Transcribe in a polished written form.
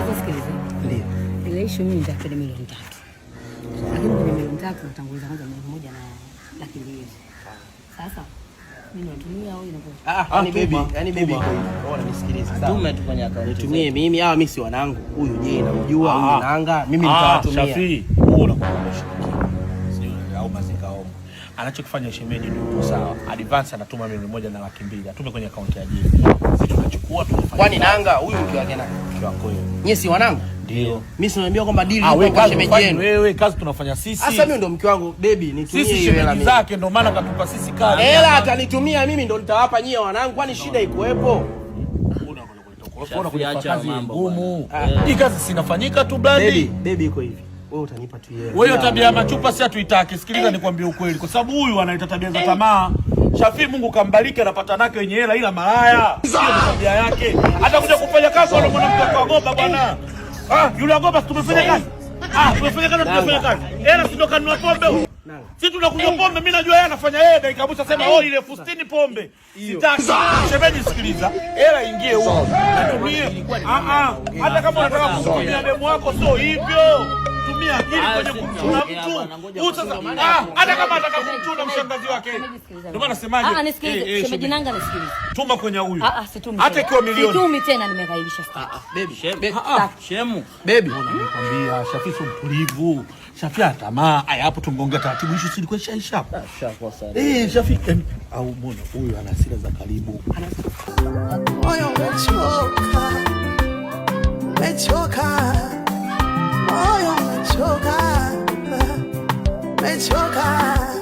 Sasa sikiliza. Ndio. Ile issue mimi nitapenda milioni 3. Lakini kwenye milioni 3 natanguliza kwanza milioni 1 na laki mbili. Sasa mimi natumia au inakuwa? Yani baby kwa hiyo. Bora nisikilize. Tume tu kwenye account. Nitumie mimi, hawa mimi si wanangu. Huyu je, namjua huyu Nanga. Mimi nitawatumia. Shafi, wewe unakumbusha. Sio au mazikao. Anachokifanya shemeji ndio sawa. Advance anatuma milioni 1 na laki mbili. Atume kwenye account ya Jimmy. Sisi tunachukua tunafanya. Kwani Nanga huyu mke wake nani? Mke wako wewe. Nyie si wanangu? Ndio. Mimi sinaambia kwamba deal iko kwa shemeji yenu. Wewe kazi tunafanya sisi. Sasa mimi ndo mke wangu baby, nitumie hiyo hela mimi. Zake ndo maana katupa sisi kazi. Hela atanitumia mimi ndo nitawapa nyie wanangu, kwani shida ikuepo? Unaona kwenye kazi ngumu. Hii kazi sinafanyika tu blandi. Baby iko hivi. Wewe utanipa tu yeye. Wewe tabia ya machupa si hatuitaki. Sikiliza nikwambie ukweli. Kwa sababu huyu anaita tabia za tamaa. Shafi Mungu kambariki anapata nake wenye hela ila malaya. Sio tabia yake. Hata kuja kufanya kazi wala mwanamke kwa Goba bwana. Yule Goba tumefanya kazi. Tumefanya kazi. Hela si ndo kanunua pombe huyu. Sisi tunakunywa pombe, mimi najua yeye anafanya yeye dakika busha sema ile 60 pombe. Sitaki. Shemeji sikiliza. Hela ingie huko. Natumie. Hata kama unataka kumtumia demu wako sio hivyo. Tumia akili kwenye kumchuna mtu. Sasa hata kama anataka kumchuna mshangazi wake. Ndio maana nasemaje? Nisikilize. Shemeji Nanga nisikilize. Tuma kwenye huyu. Situmi. Hata ikiwa milioni. Situmi tena nimegailisha sasa. Baby. Shemu. Baby. Nakwambia Shafi sio mtulivu. Shafi atamaa. Haya hapo tumgongea taratibu issue si ilikuwa ishaisha. Shafi au mbona huyu ana hasira za karibu. Moyo umechoka. Moyo umechoka.